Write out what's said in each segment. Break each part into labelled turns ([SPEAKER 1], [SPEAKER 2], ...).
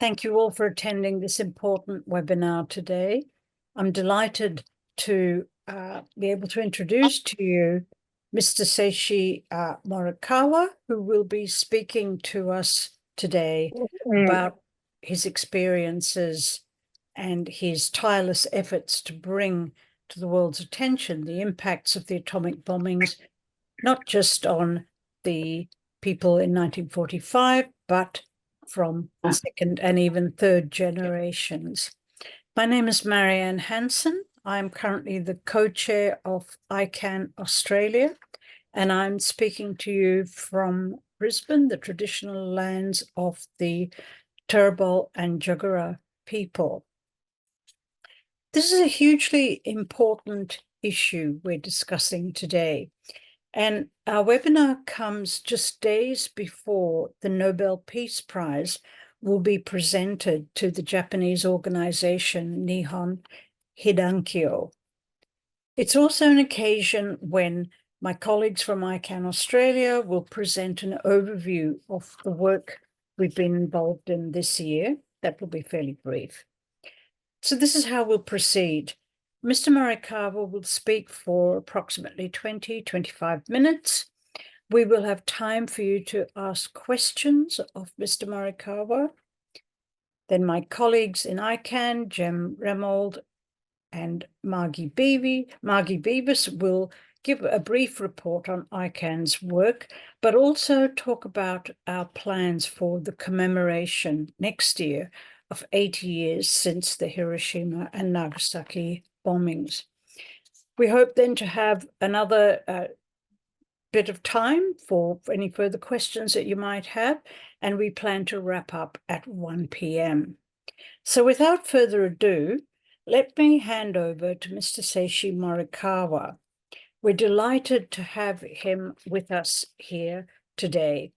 [SPEAKER 1] Thank you all for attending this important webinar today. I'm delighted to be able to introduce to you Mr. Seishi Morikawa, who will be speaking to us today about his experiences and his tireless efforts to bring to the world's attention the impacts of the atomic bombings, not just on the people in 1945, but from second and even third generations. My name is Marianne Hansen. I'm currently the co-chair of ICAN Australia, and I'm speaking to you from Brisbane, the traditional lands of the Turrbal and Jagera people. This is a hugely important issue we're discussing today. And our webinar comes just days before the Nobel Peace Prize will be presented to the Japanese organization Nihon Hidankyo. It's also an occasion when my colleagues from ICAN Australia will present an overview of the work we've been involved in this year. That will be fairly brief. So this is how we'll proceed. Mr. Morikawa will speak for approximately 20-25 minutes. We will have time for you to ask questions of Mr. Morikawa. Then my colleagues in ICAN, Jem Remold and Margie Beavis will give a brief report on ICAN's work, but also talk about our plans for the commemoration next year of 80 years since the Hiroshima and Nagasaki bombings. We hope then to have another bit of time for any further questions that you might have, and we plan to wrap up at 1 p.m. So without further ado, let me hand over to Mr. Seishi Morikawa. We're delighted to have him with us here today.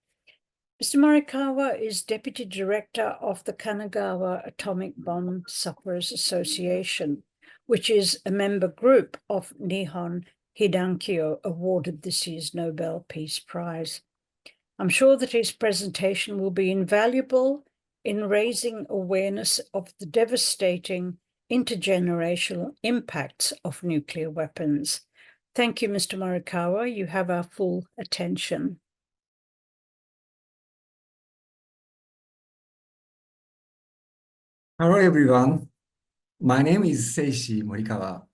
[SPEAKER 1] Mr. Morikawa is Deputy Director of the Kanagawa Atomic Bomb Sufferers Association, which is a member group of Nihon Hidankyo, awarded this year's Nobel Peace Prize. I'm sure that his presentation will be invaluable in raising awareness of the devastating intergenerational impacts of nuclear weapons. Thank you, Mr. Morikawa. You have our full attention.
[SPEAKER 2] Hello, everyone. My name is Seishi Morikawa.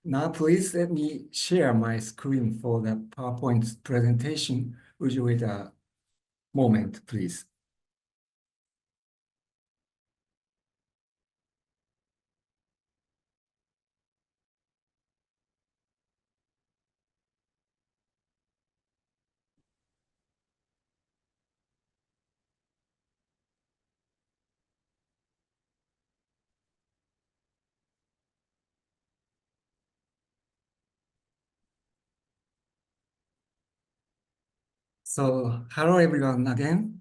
[SPEAKER 2] Now, please let me share my screen for the PowerPoint presentation. Would you wait a moment, please? So, hello everyone again.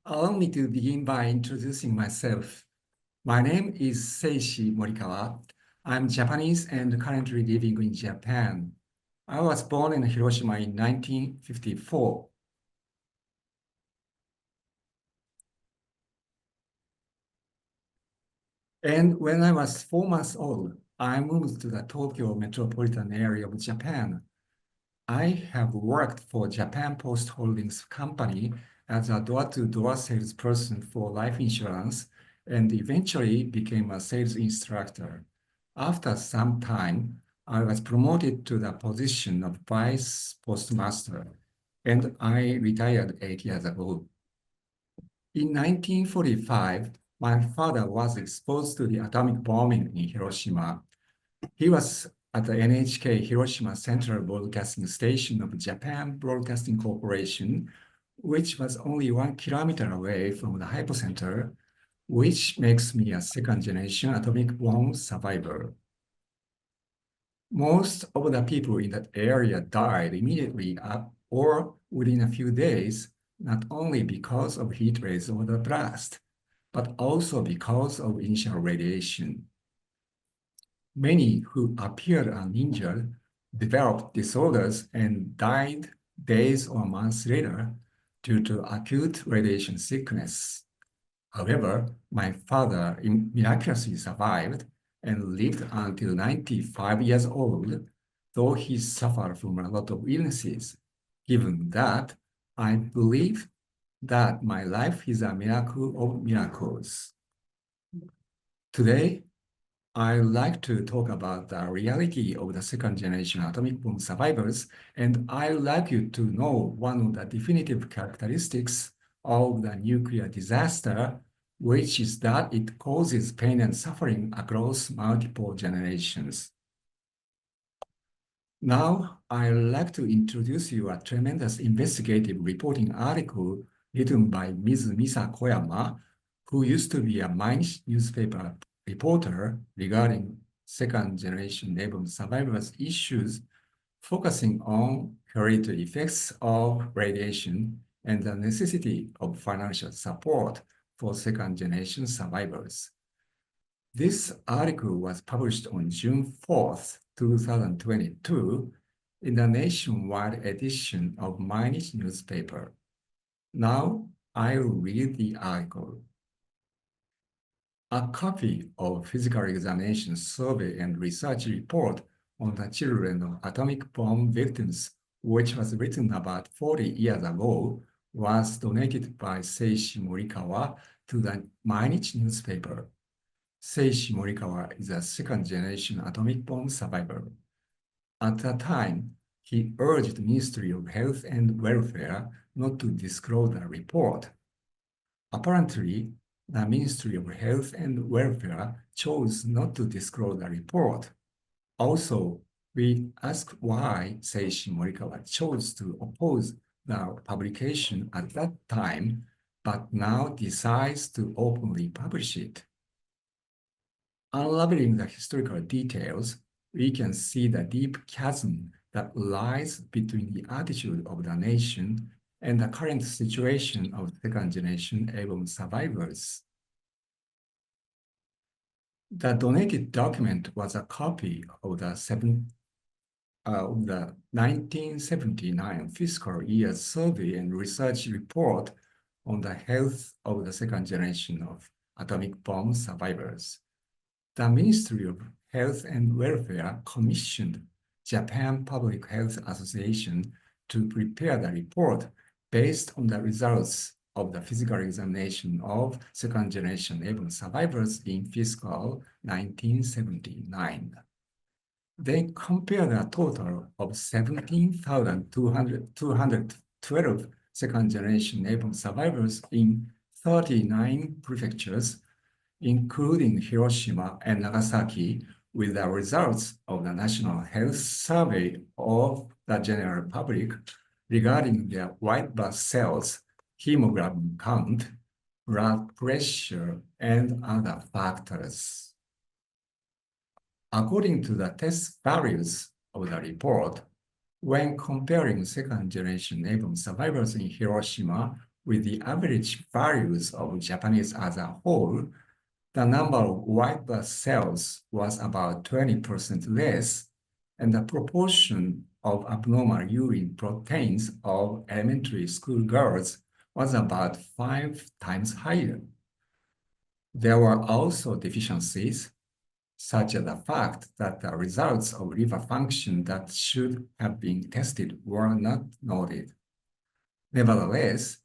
[SPEAKER 2] Allow me to begin by introducing myself. My name is Seishi Morikawa. I'm Japanese and currently living in Japan. I was born in Hiroshima in 1954. And when I was 4 months old, I moved to the Tokyo metropolitan area of Japan. I have worked for Japan Post Holdings Company as a door-to-door salesperson for life insurance and eventually became a sales instructor. After some time, I was promoted to the position of vice postmaster, and I retired 8 years ago. In 1945, my father was exposed to the atomic bombing in Hiroshima. He was at the NHK Hiroshima Central Broadcasting Station of Japan Broadcasting Corporation, which was only 1 kilometer away from the hypocenter, which makes me a second-generation atomic bomb survivor. Most of the people in that area died immediately or within a few days, not only because of heat rays of the blast, but also because of initial radiation. Many who appeared uninjured developed disorders and died days or months later due to acute radiation sickness. However, my father miraculously survived and lived until 95 years old, though he suffered from a lot of illnesses. Given that, I believe that my life is a miracle of miracles. Today, I like to talk about the reality of the second generation atomic bomb survivors, and I would like you to know one of the definitive characteristics of the nuclear disaster, which is that it causes pain and suffering across multiple generations. Now, I'd like to introduce you a tremendous investigative reporting article written by Ms. Misa Koyama, who used to be a Mainichi newspaper reporter regarding second-generation naval survivors issues, focusing on hereditary effects of radiation and the necessity of financial support for second-generation survivors. This article was published on June 4th, 2022, in the nationwide edition of Mainichi newspaper. Now, I'll read the article. A copy of physical examination survey and research report on the children of atomic bomb victims, which was written about 40 years ago, was donated by Seishi Morikawa to the Mainichi newspaper. Seishi Morikawa is a second-generation atomic bomb survivor. At the time, he urged the Ministry of Health and Welfare not to disclose the report. Apparently, the Ministry of Health and Welfare chose not to disclose the report. Also, we asked why Seishi Morikawa chose to oppose the publication at that time, but now decides to openly publish it. Unraveling the historical details, we can see the deep chasm that lies between the attitude of the nation and the current situation of second-generation airborne survivors. The donated document was a copy of the 1979 fiscal year survey and research report on the health of the second generation of atomic bomb survivors. The Ministry of Health and Welfare commissioned Japan Public Health Association to prepare the report based on the results of the physical examination of second-generation airborne survivors in fiscal 1979. They compared a total of 17,212 second-generation airborne survivors in 39 prefectures, including Hiroshima and Nagasaki, with the results of the National Health Survey of the general public regarding their white blood cells, hemoglobin count, blood pressure, and other factors. According to the test values of the report, when comparing second-generation airborne survivors in Hiroshima with the average values of Japanese as a whole, the number of white blood cells was about 20% less, and the proportion of abnormal urine proteins of elementary school girls was about 5 times higher. There were also deficiencies, such as the fact that the results of liver function that should have been tested were not noted. Nevertheless,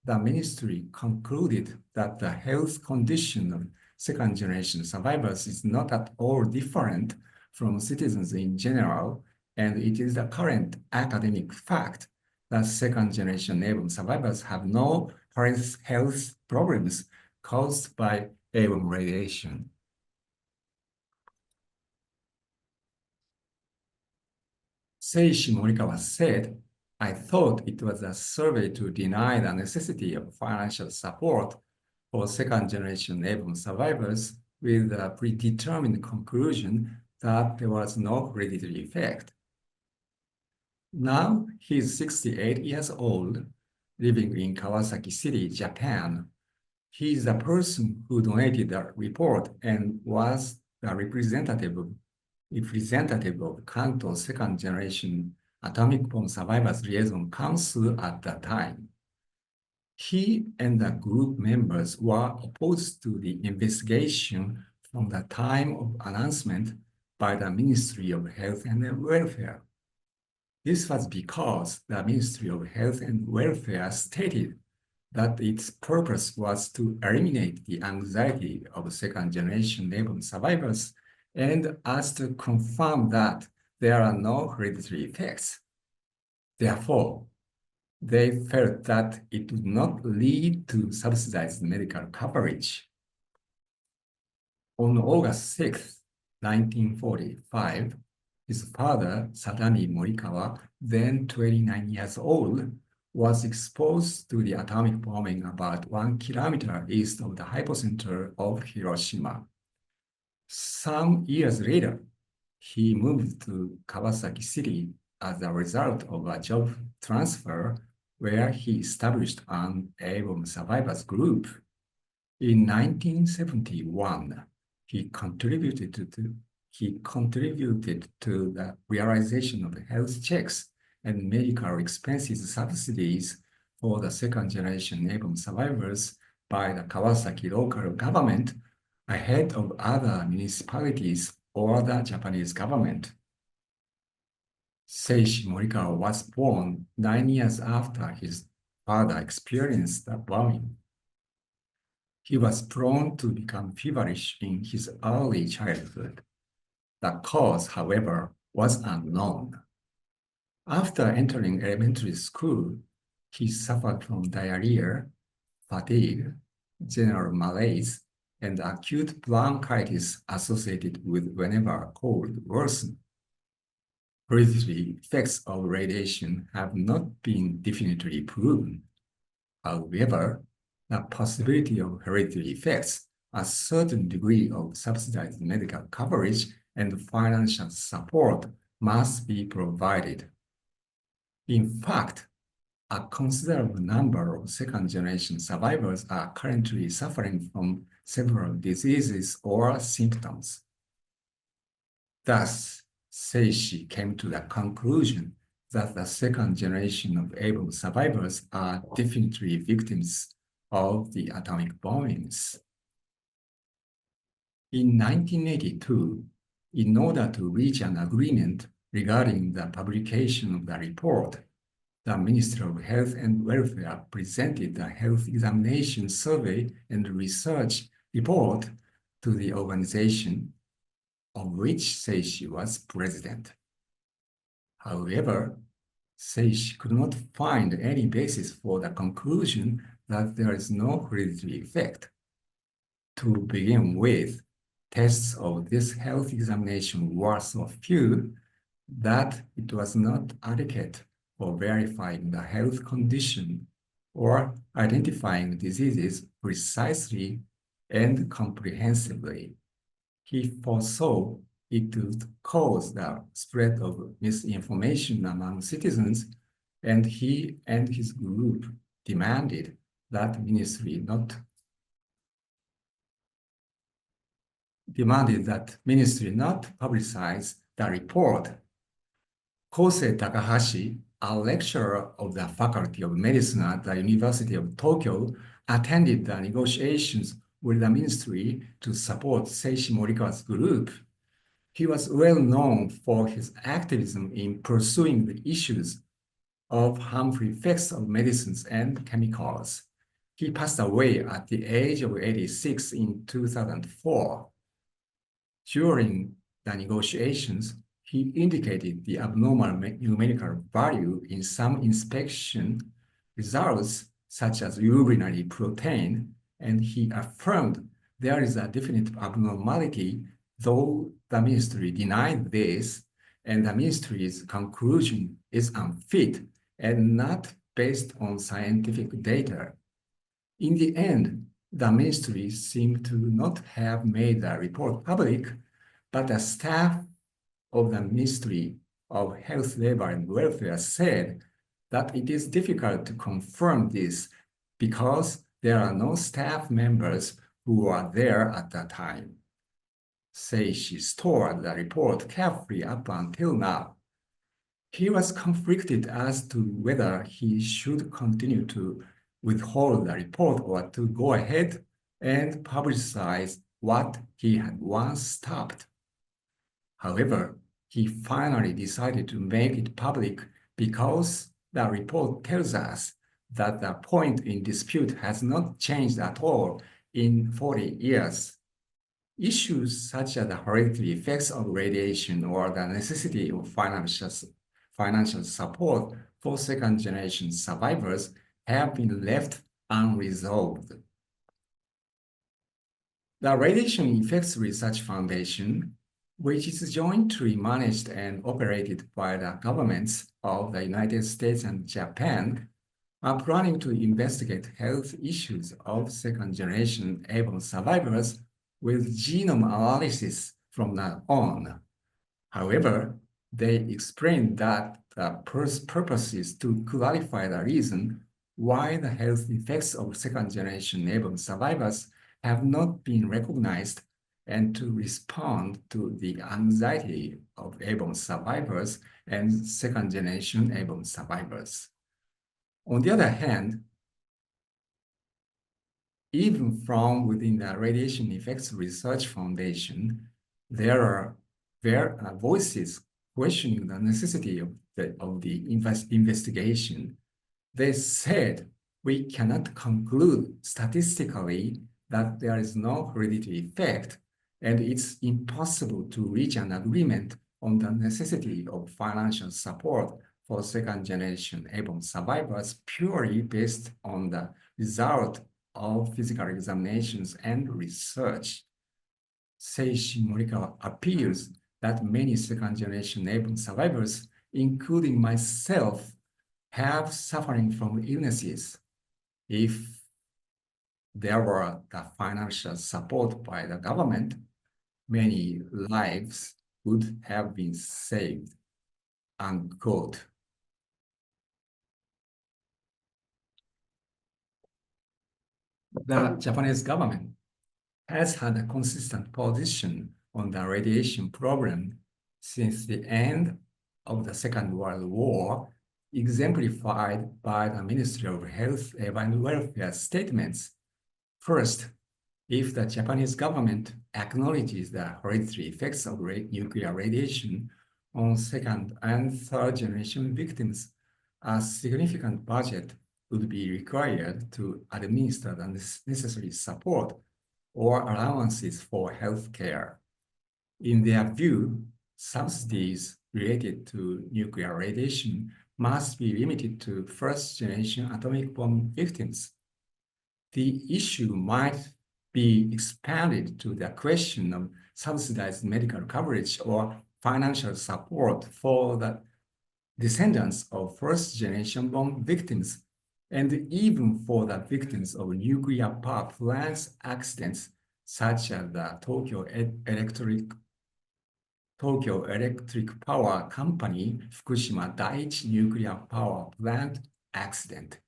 [SPEAKER 2] the ministry concluded that the health condition of second-generation survivors is not at all different from citizens in general, and it is the current academic fact that second-generation airborne survivors have no health problems caused by airborne radiation. Seishi Morikawa said, "I thought it was a survey to deny the necessity of financial support for second-generation airborne survivors with a predetermined conclusion that there was no hereditary effect." Now he is 68 years old, living in Kawasaki City, Japan. He is the person who donated the report and was the representative of Kanto second-generation atomic bomb survivors liaison council at the time. He and the group members were opposed to the investigation from the time of announcement by the Ministry of Health and Welfare. This was because the Ministry of Health and Welfare stated that its purpose was to eliminate the anxiety of second-generation newborn survivors and as to confirm that there are no hereditary effects. Therefore, they felt that it would not lead to subsidized medical coverage. On August 6, 1945, his father, Sadami Morikawa, then 29 years old, was exposed to the atomic bombing about 1 kilometer east of the hypocenter of Hiroshima. Some years later, he moved to Kawasaki City as a result of a job transfer where he established an A-bomb survivors group. In 1971, he contributed to the realization of health checks and medical expenses subsidies for the second-generation A-bomb survivors by the Kawasaki local government ahead of other municipalities or the Japanese government. Seishi Morikawa was born 9 years after his father experienced the bombing. He was prone to become feverish in his early childhood. The cause, however, was unknown. After entering elementary school, he suffered from diarrhea, fatigue, general malaise, and acute bronchitis associated with whenever a cold worsened. Hereditary effects of radiation have not been definitively proven. However, the possibility of hereditary effects, a certain degree of subsidized medical coverage, and financial support must be provided. In fact, a considerable number of second-generation survivors are currently suffering from several diseases or symptoms. Thus, Seishi came to the conclusion that the second generation of A-bomb survivors are definitely victims of the atomic bombings. In 1982, in order to reach an agreement regarding the publication of the report, the Ministry of Health and Welfare presented the Health Examination Survey and Research report to the organization, of which Seishi was president. However, Seishi could not find any basis for the conclusion that there is no hereditary effect. To begin with, tests of this health examination were so few that it was not adequate for verifying the health condition or identifying diseases precisely and comprehensively. He foresaw it would cause the spread of misinformation among citizens, and he and his group demanded that ministry not publicize the report. Kosei Takahashi, a lecturer of the Faculty of Medicine at the University of Tokyo, attended the negotiations with the ministry to support Seishi Morikawa's group. He was well known for his activism in pursuing the issues of harmful effects of medicines and chemicals. He passed away at the age of 86 in 2004. During the negotiations, he indicated the abnormal numerical value in some inspection results, such as urinary protein, and he affirmed there is a definite abnormality, though the ministry denied this, and the ministry's conclusion is unfit and not based on scientific data. In the end, the ministry seemed to not have made the report public, but the staff of the Ministry of Health, Labor and Welfare said that it is difficult to confirm this because there are no staff members who were there at that time. Seishi stored the report carefully up until now. He was conflicted as to whether he should continue to withhold the report or to go ahead and publicize what he had once stopped. However, he finally decided to make it public because the report tells us that the point in dispute has not changed at all in 40 years. Issues such as the hereditary effects of radiation or the necessity of financial support for second-generation survivors have been left unresolved. The Radiation Effects Research Foundation, which is jointly managed and operated by the governments of the United States and Japan, are planning to investigate health issues of second-generation airborne survivors with genome analysis from now on. However, they explained that the purpose is to clarify the reason why the health effects of second-generation airborne survivors have not been recognized and to respond to the anxiety of airborne survivors and second-generation airborne survivors. On the other hand, even from within the Radiation Effects Research Foundation, there are voices questioning the necessity of the investigation. They said, we cannot conclude statistically that there is no hereditary effect, and it's impossible to reach an agreement on the necessity of financial support for second-generation airborne survivors purely based on the result of physical examinations and research. Seishi Morikawa appeals that many second-generation airborne survivors, including myself, have suffering from illnesses. If there were the financial support by the government, many lives would have been saved, unquote. The Japanese government has had a consistent position on the radiation problem since the end of the Second World War, exemplified by the Ministry of Health and Welfare statements. First, if the Japanese government acknowledges the hereditary effects of nuclear radiation on second and third generation victims, a significant budget would be required to administer the necessary support or allowances for health care. In their view, subsidies related to nuclear radiation must be limited to first-generation atomic bomb victims. The issue might be expanded to the question of subsidized medical coverage or financial support for the descendants of first-generation bomb victims, and even for the victims of nuclear power plants accidents, such as the Tokyo Electric Power Company Fukushima Daiichi nuclear power plant accident.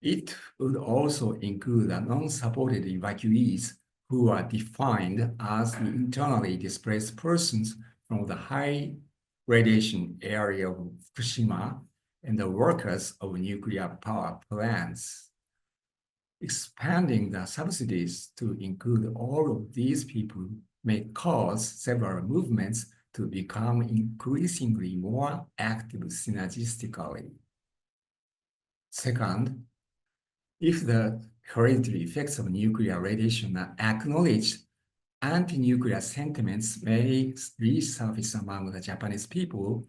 [SPEAKER 2] It would also include the non-supported evacuees who are defined as the internally displaced persons from the high radiation area of Fukushima and the workers of nuclear power plants. Expanding the subsidies to include all of these people may cause several movements to become increasingly more active synergistically. Second, if the hereditary effects of nuclear radiation are acknowledged, anti-nuclear sentiments may resurface among the Japanese people,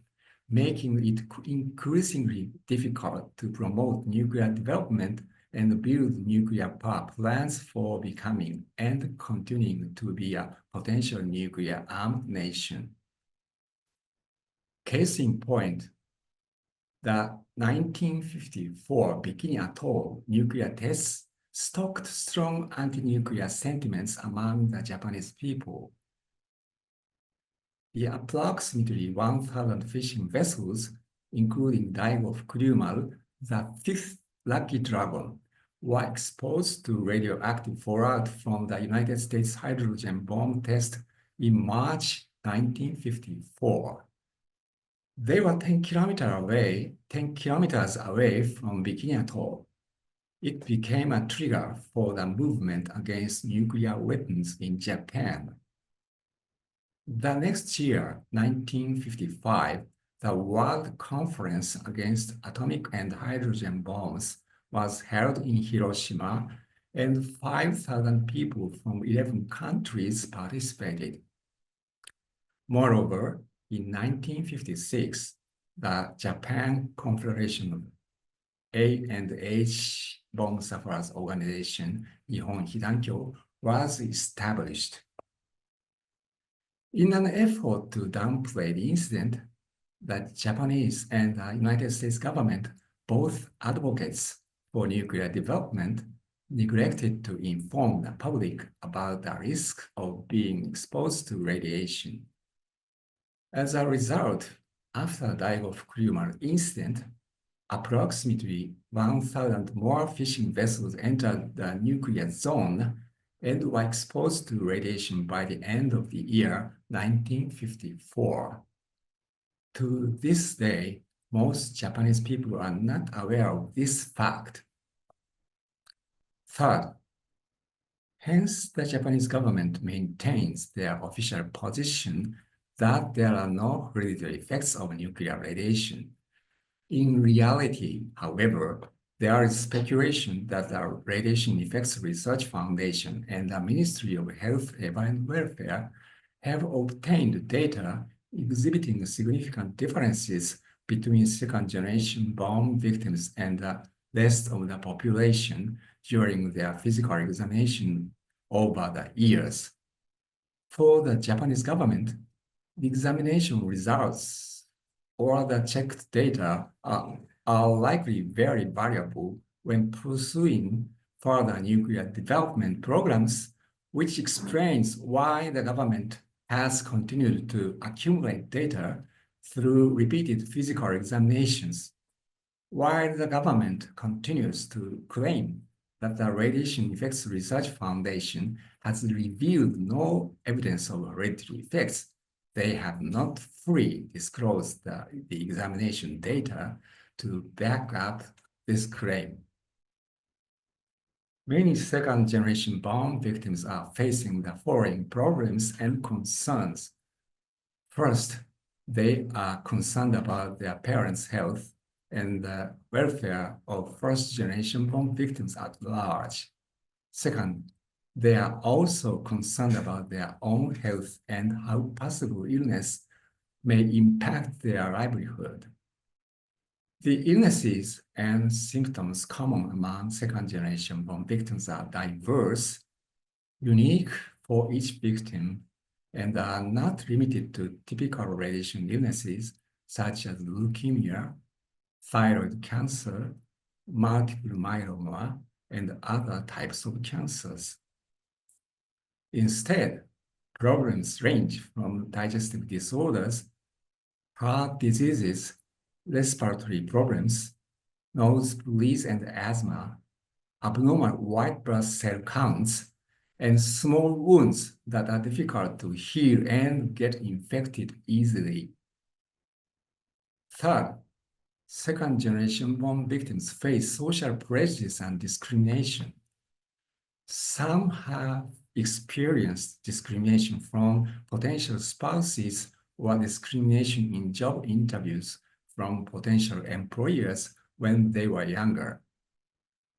[SPEAKER 2] making it increasingly difficult to promote nuclear development and build nuclear power plants for becoming and continuing to be a potential nuclear armed nation. Case in point, the 1954 Bikini Atoll nuclear tests stoked strong anti-nuclear sentiments among the Japanese people. The approximately 1,000 fishing vessels, including Daigo of Kurumal, the fifth Lucky Dragon, were exposed to radioactive fallout from the United States hydrogen bomb test in March 1954. They were 10 kilometers away from beginning at all. It became a trigger for the movement against nuclear weapons in Japan. The next year, 1955, the World Conference Against Atomic and Hydrogen Bombs was held in Hiroshima, and 5,000 people from 11 countries participated. Moreover, in 1956, the Japan Confederation of A and H Bomb Sufferers Organization, Nihon Hidankyo, was established. In an effort to downplay the incident, the Japanese and the United States government, both advocates for nuclear development, neglected to inform the public about the risk of being exposed to radiation. As a result, after the Daigo-Fukushima incident, approximately 1,000 more fishing vessels entered the nuclear zone and were exposed to radiation by the end of the year 1954. To this day, most Japanese people are not aware of this fact. Third, hence the Japanese government maintains their official position that there are no hereditary effects of nuclear radiation. In reality, however, there is speculation that the Radiation Effects Research Foundation and the Ministry of Health, Labor and Welfare have obtained data exhibiting significant differences between second-generation bomb victims and the rest of the population during their physical examination over the years. For the Japanese government, the examination results or the checked data are likely very valuable when pursuing further nuclear development programs, which explains why the government has continued to accumulate data through repeated physical examinations, while the government continues to claim that the Radiation Effects Research Foundation has revealed no evidence of hereditary effects. They have not fully disclosed the examination data to back up this claim. Many second-generation bomb victims are facing the following problems and concerns. First, they are concerned about their parents' health and the welfare of first-generation bomb victims at large. Second, they are also concerned about their own health and how possible illness may impact their livelihood. The illnesses and symptoms common among second-generation bomb victims are diverse, unique for each victim, and are not limited to typical radiation illnesses such as leukemia, thyroid cancer, multiple myeloma, and other types of cancers. Instead, problems range from digestive disorders, heart diseases, respiratory problems, nosebleeds and asthma, abnormal white blood cell counts, and small wounds that are difficult to heal and get infected easily. Third, second-generation bomb victims face social prejudice and discrimination. Some have experienced discrimination from potential spouses or discrimination in job interviews from potential employers when they were younger.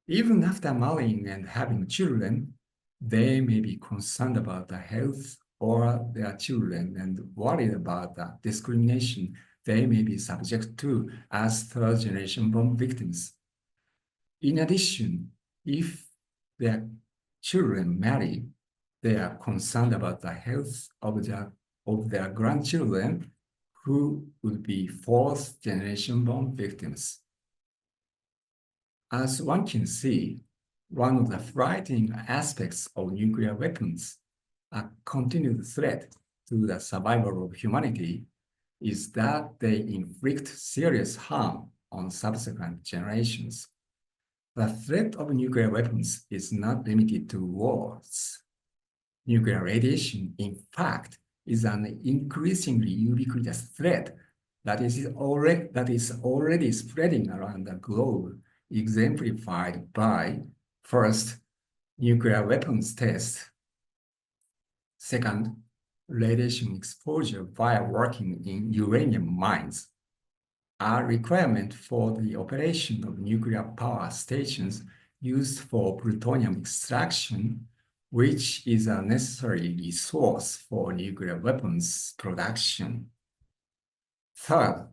[SPEAKER 2] Even after marrying and having children, they may be concerned about the health of their children and worried about the discrimination they may be subject to as third-generation bomb victims. In addition, if their children marry, they are concerned about the health of their grandchildren who would be fourth-generation bomb victims. As one can see, one of the frightening aspects of nuclear weapons, a continued threat to the survival of humanity, is that they inflict serious harm on subsequent generations. The threat of nuclear weapons is not limited to wars. Nuclear radiation, in fact, is an increasingly ubiquitous threat that is already spreading around the globe, exemplified by, first, nuclear weapons tests, second, radiation exposure via working in uranium mines, a requirement for the operation of nuclear power stations used for plutonium extraction, which is a necessary resource for nuclear weapons production. Third,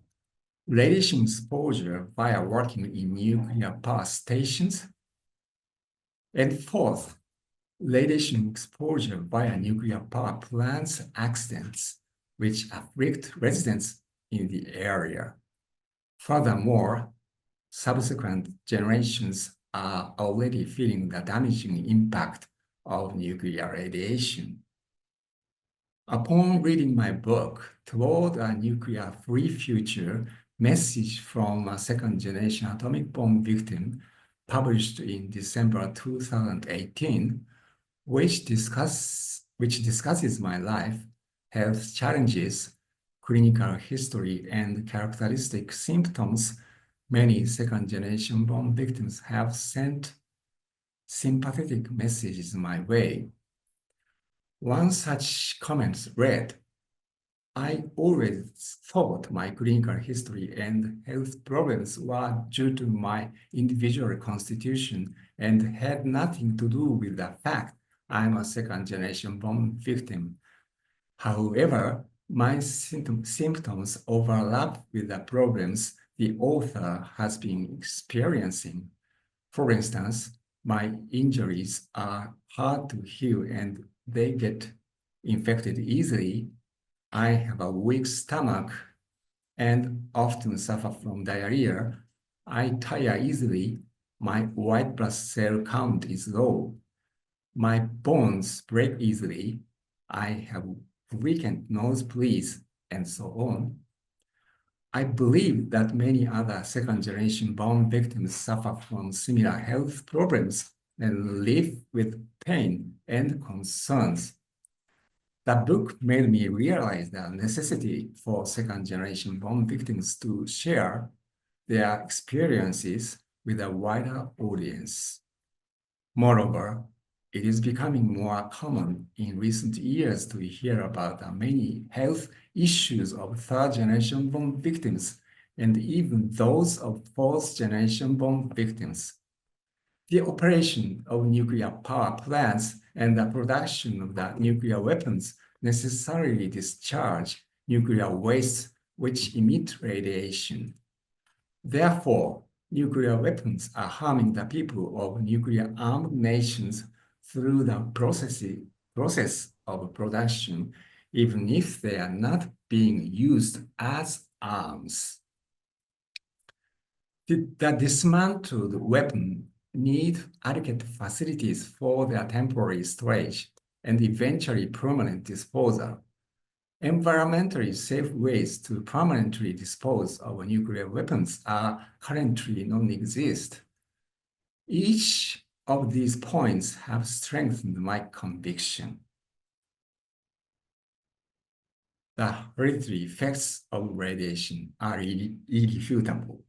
[SPEAKER 2] radiation exposure via working in nuclear power stations. And fourth, radiation exposure via nuclear power plants accidents, which afflict residents in the area. Furthermore, subsequent generations are already feeling the damaging impact of nuclear radiation. Upon reading my book, Toward a Nuclear-Free Future, Message from a Second-Generation Atomic Bomb Victim, published in December 2018, which discusses my life, health challenges, clinical history, and characteristic symptoms, many second-generation bomb victims have sent sympathetic messages my way. One such comment read, "I always thought my clinical history and health problems were due to my individual constitution and had nothing to do with the fact I'm a second-generation bomb victim. However, my symptoms overlap with the problems the author has been experiencing. For instance, my injuries are hard to heal and they get infected easily. I have a weak stomach and often suffer from diarrhea. I tire easily. My white blood cell count is low. My bones break easily. I have frequent nosebleeds, and so on. I believe that many other second-generation bomb victims suffer from similar health problems and live with pain and concerns. The book made me realize the necessity for second-generation bomb victims to share their experiences with a wider audience. Moreover, it is becoming more common in recent years to hear about the many health issues of third-generation bomb victims and even those of fourth-generation bomb victims. The operation of nuclear power plants and the production of the nuclear weapons necessarily discharge nuclear wastes which emit radiation. Therefore, nuclear weapons are harming the people of nuclear-armed nations through the process of production, even if they are not being used as arms. The dismantled weapon need adequate facilities for their temporary storage and eventually permanent disposal. Environmentally safe ways to permanently dispose of nuclear weapons are currently non-exist. Each of these points have strengthened my conviction. The hereditary effects of radiation are irrefutable.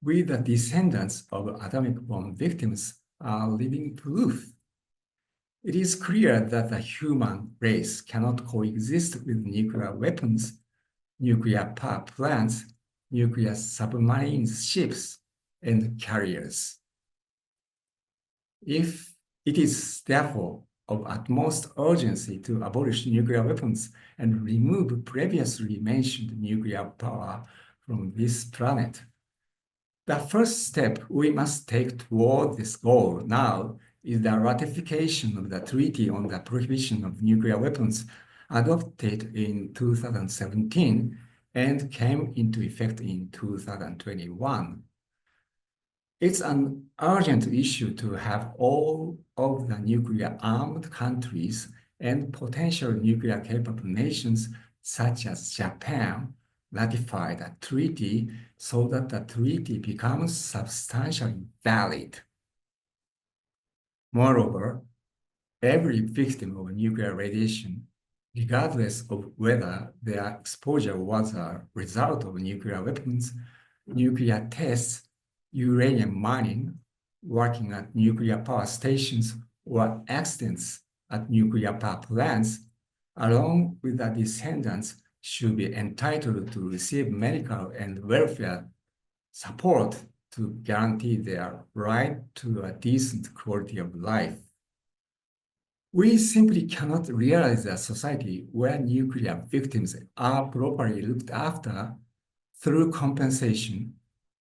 [SPEAKER 2] We, the descendants of atomic bomb victims, are living proof. It is clear that the human race cannot coexist with nuclear weapons, nuclear power plants, nuclear submarines, ships, and carriers. If it is therefore of utmost urgency to abolish nuclear weapons and remove previously mentioned nuclear power from this planet, the first step we must take toward this goal now is the ratification of the Treaty on the Prohibition of Nuclear Weapons adopted in 2017 and came into effect in 2021. It's an urgent issue to have all of the nuclear-armed countries and potential nuclear-capable nations, such as Japan, ratify the treaty so that the treaty becomes substantially valid. Moreover, every victim of nuclear radiation regardless of whether their exposure was a result of nuclear weapons, nuclear tests, uranium mining, working at nuclear power stations, or accidents at nuclear power plants, along with their descendants, should be entitled to receive medical and welfare support to guarantee their right to a decent quality of life. We simply cannot realize a society where nuclear victims are properly looked after through compensation,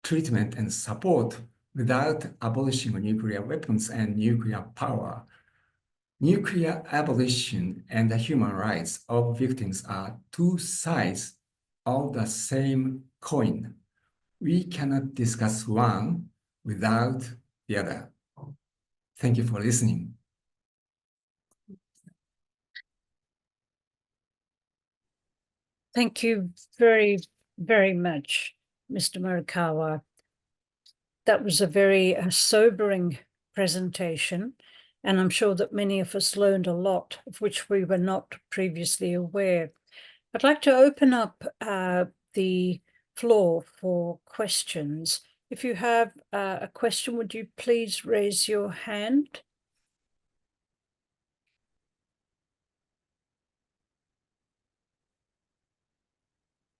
[SPEAKER 2] treatment, and support without abolishing nuclear weapons and nuclear power. Nuclear abolition and the human rights of victims are two sides of the same coin. We cannot discuss one without the other. Thank you for listening.
[SPEAKER 1] Thank you very, very much, Mr. Morikawa. That was a very sobering presentation, and I'm sure that many of us learned a lot of which we were not previously aware. I'd like to open up the floor for questions. If you have a question, would you please raise your hand?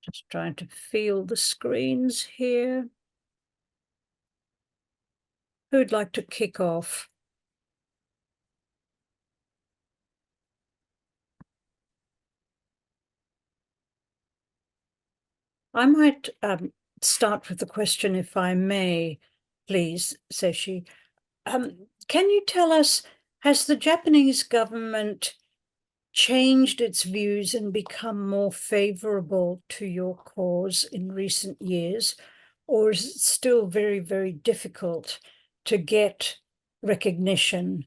[SPEAKER 1] Just trying to feel the screens here. Who'd like to kick off? I might start with the question, if I may, please, Seishi. Can you tell us, has the Japanese government changed its views and become more favorable to your cause in recent years, or is it still very, very difficult to get recognition?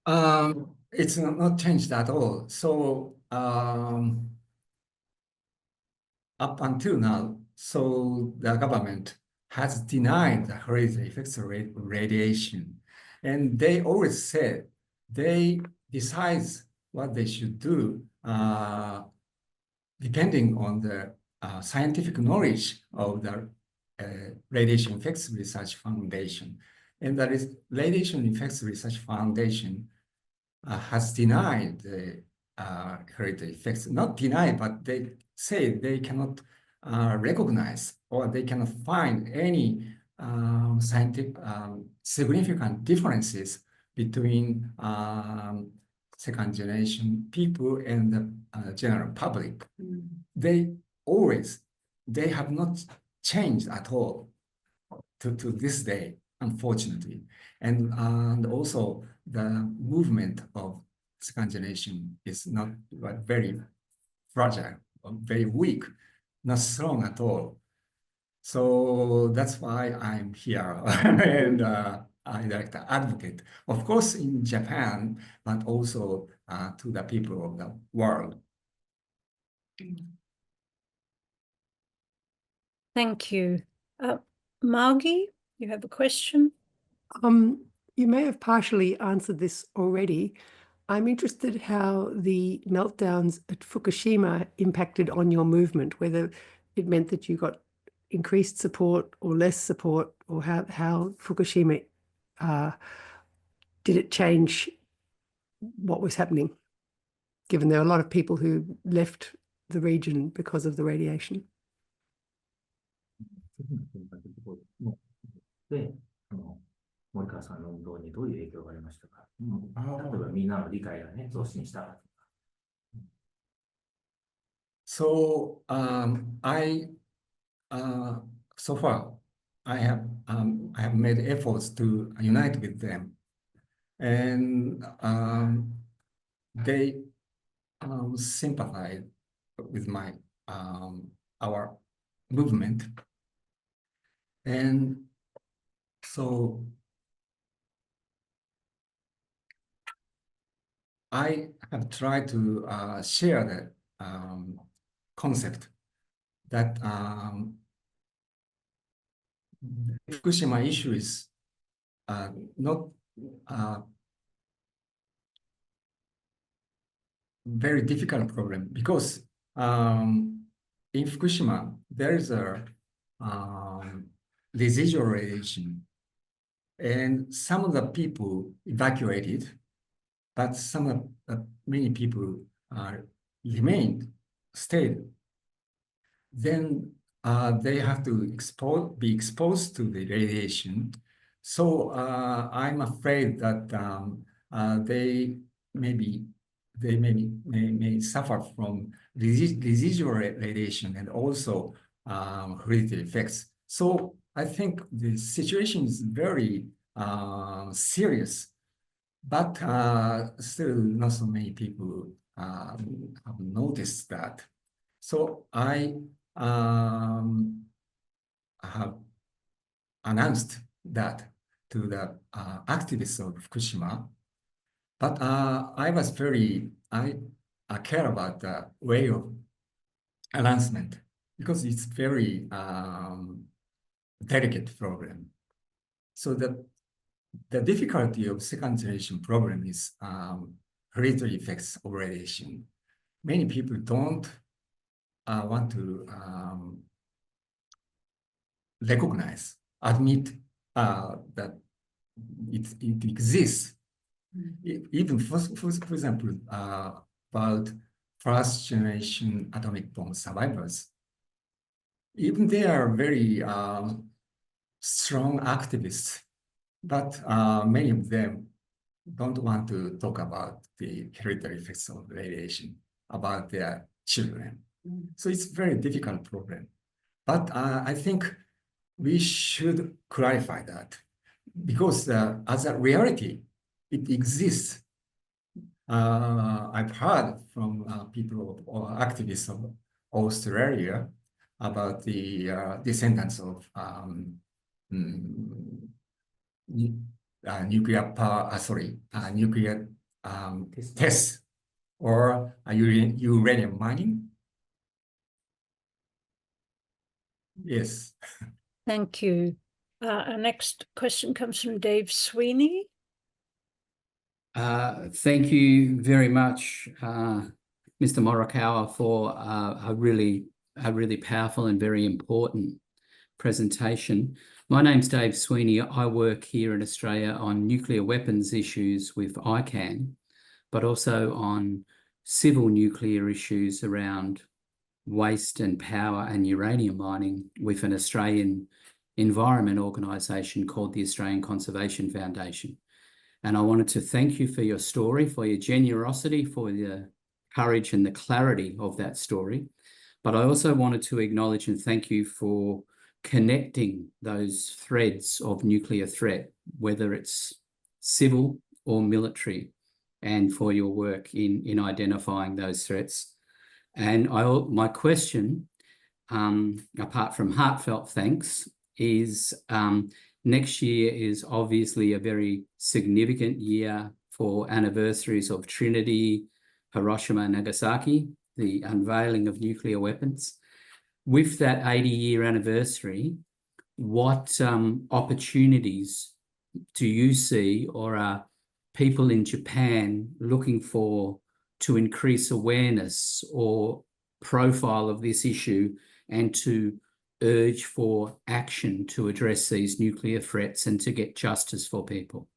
[SPEAKER 2] It's not changed at all. So up until now, so the government has denied the hereditary effects of radiation. And they always said they decide what they should do depending on the scientific knowledge of the Radiation Effects Research Foundation. And that is Radiation Effects Research Foundation has denied the hereditary effects. Not denied, but they say they cannot recognize or they cannot find any scientific significant differences between second generation people and the general public. They have not changed at all to this day, unfortunately. And also the movement of second generation is not very fragile, very weak, not strong at all. So that's why I'm here and I like to advocate, of course, in Japan, but also to the people of the world.
[SPEAKER 1] Thank you. Margie, you have a question?
[SPEAKER 3] You may have partially answered this already. I'm interested how the meltdowns at Fukushima impacted on your movement, whether it meant that you got increased support or less support, or how Fukushima, did it change what was happening, given there are a lot of people who left the region because of the radiation?
[SPEAKER 4] で、森川さんの運動にどういう影響がありましたか？例えばみんなの理解がね、増進したとか。
[SPEAKER 2] So so far I have made efforts to unite with them, and they sympathize with our movement, and so I have tried to share the concept that Fukushima issue is not very difficult problem because in Fukushima, there is a residual radiation, and some of the people evacuated, but many people remained, stayed. Then they have to be exposed to the radiation. So I'm afraid that they may suffer from residual radiation and also hereditary effects. So I think the situation is very serious, but still not so many people have noticed that. So I have announced that to the activists of Fukushima, but I care about the way of announcement because it's very delicate problem. So the difficulty of second generation problem is hereditary effects of radiation. Many people don't want to admit that it exists. Even for example, about first generation atomic bomb survivors, even they are very strong activists, but many of them don't want to talk about the hereditary effects of radiation about their children. So it's a very difficult problem. But I think we should clarify that because as a reality, it exists. I've heard from people or activists of Australia about the descendants of nuclear tests or uranium mining. Yes.
[SPEAKER 1] Thank you. Our next question comes from Dave Sweeney.
[SPEAKER 5] Thank you very much, Mr. Morikawa, for a really powerful and very important presentation. My name's Dave Sweeney. I work here in Australia on nuclear weapons issues with ICAN, but also on civil nuclear issues around waste and power and uranium mining with an Australian environment organisation called the Australian Conservation Foundation. And I wanted to thank you for your story, for your generosity, for the courage and the clarity of that story. But I also wanted to acknowledge and thank you for connecting those threads of nuclear threat, whether it's civil or military, and for your work in identifying those threats. And my question, apart from heartfelt thanks, is next year is obviously a very significant year for anniversaries of Trinity, Hiroshima, and Nagasaki, the unveiling of nuclear weapons. With that 80-year anniversary, what opportunities do you see, or are people in Japan looking for to increase awareness or profile of this issue and to urge for action to address these nuclear threats and to get justice for people?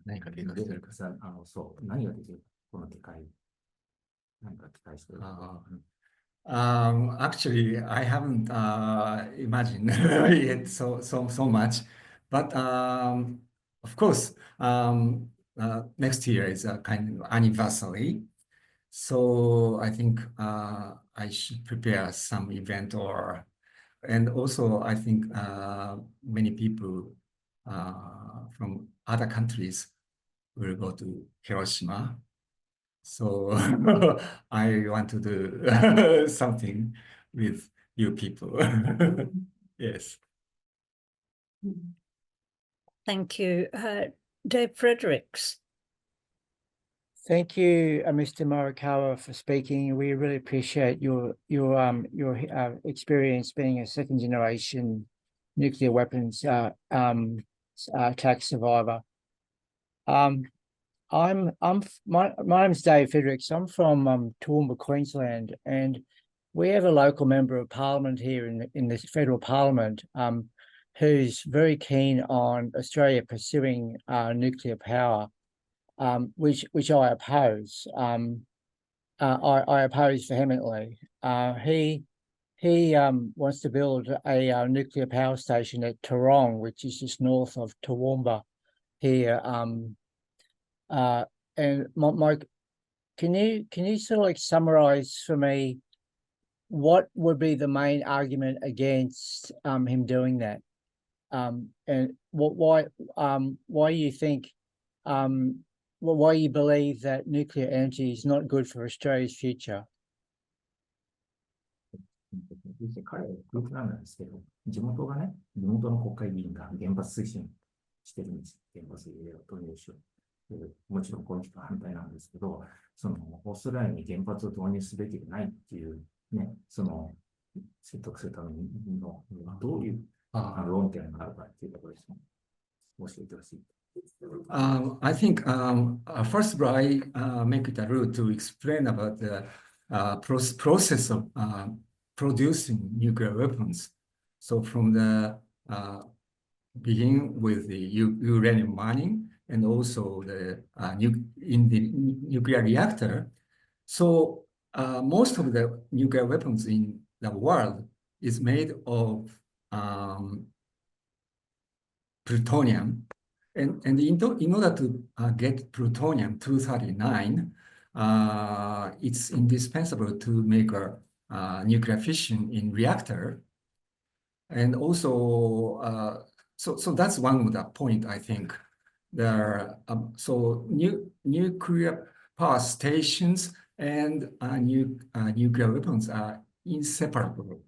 [SPEAKER 4] 何か期待してるかさ、そう、何ができるか、この機会、何か期待してるか。
[SPEAKER 2] Actually, I haven't imagined yet so much, but of course, next year is a kind of anniversary. So I think I should prepare some event and also I think many people from other countries will go to Hiroshima. So I want to do something with you people. Yes.
[SPEAKER 1] Thank you. Dave Fredericks.
[SPEAKER 6] Thank you, Mr. Morikawa, for speaking. We really appreciate your experience being a second-generation nuclear weapons attack survivor. my name's Dave Fredericks. I'm from Toowoomba, Queensland, and we have a local member of parliament here in the federal parliament who's very keen on Australia pursuing nuclear power, which I oppose. I oppose vehemently. He wants to build a nuclear power station at Tarong, which is just north of Toowoomba here. And Mike, can you sort of like summarize for me what would be the main argument against him doing that? And why you think why you believe that nuclear energy is not good for Australia's future?
[SPEAKER 4] 彼は空気なんですけど、地元の国会議員が原発推進してるんです。原発入れを導入しよう。もちろんこの人は反対なんですけど、オーストラリアに原発を導入すべきでないっていうね、説得するためのどういう論点があるかっていうところですね。教えてほしい。
[SPEAKER 2] I think first of all, I make it a rule to explain about the process of producing nuclear weapons. So from the begin with the uranium mining and also the in the nuclear reactor. So most of the nuclear weapons in the world is made of plutonium. And in order to get plutonium-239, it's indispensable to make a nuclear fission in reactor. And also, so that's one of the point, I think. So nuclear power stations and nuclear weapons are inseparable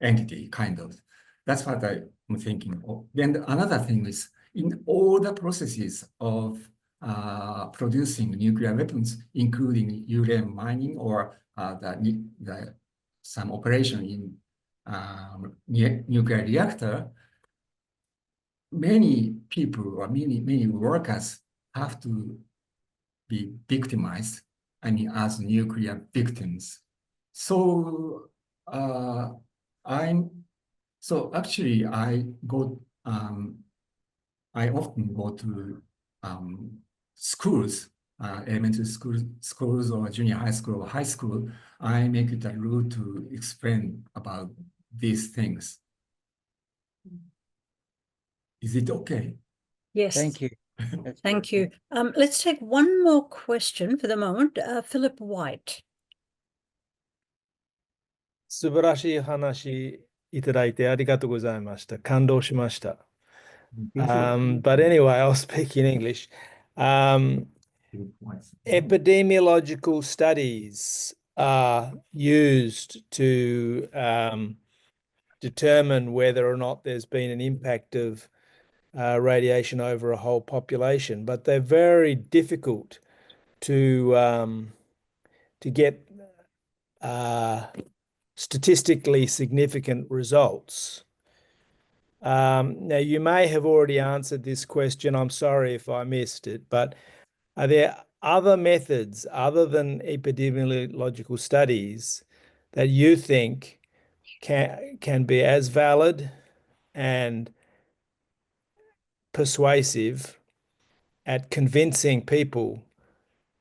[SPEAKER 2] entity, kind of. That's what I'm thinking. Then another thing is, in all the processes of producing nuclear weapons, including uranium mining or some operation in nuclear reactor, many people or many workers have to be victimized, I mean, as nuclear victims. So actually I often go to schools, elementary schools or junior high school or high school. I make it a rule to explain about these things. Is it okay?
[SPEAKER 1] Yes.
[SPEAKER 6] Thank you.
[SPEAKER 1] Thank you. Let's take one more question for the moment. Philip White.
[SPEAKER 7] 素晴らしい話いただいてありがとうございました。感動しました。But anyway, I'll speak in English. Epidemiological studies are used to determine whether or not there's been an impact of radiation over a whole population, but they're very difficult to get statistically significant results. Now, you may have already answered this question. I'm sorry if I missed it, but are there other methods other than epidemiological studies that you think can be as valid and persuasive at convincing people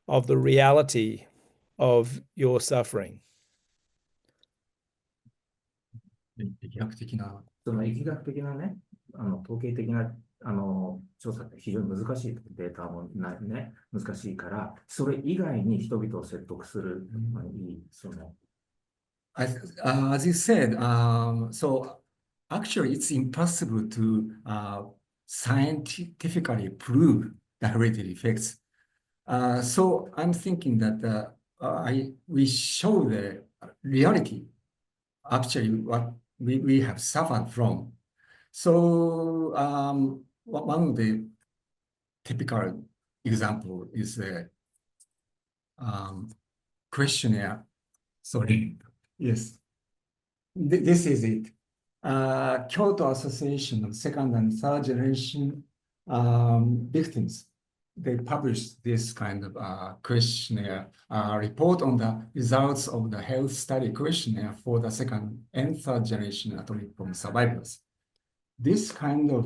[SPEAKER 7] of the reality of your suffering?
[SPEAKER 2] 疫学的な
[SPEAKER 4] 疫学的なね、統計的な調査って非常に難しい、データもないね、難しいから、それ以外に人々を説得する、いい、
[SPEAKER 2] as you said, so actually it's impossible to scientifically prove the hereditary effects. So I'm thinking that we show the reality, actually what we have suffered from. So one of the typical example is the questionnaire. Sorry. Yes. This is it. Kyoto Association of Second and Third Generation Victims. they published this kind of questionnaire report on the results of the health study questionnaire for the second and third generation atomic bomb survivors. This kind of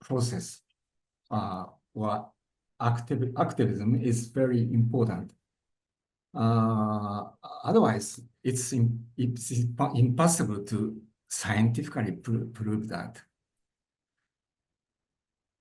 [SPEAKER 2] process or activism is very important. Otherwise, it's impossible to scientifically prove that.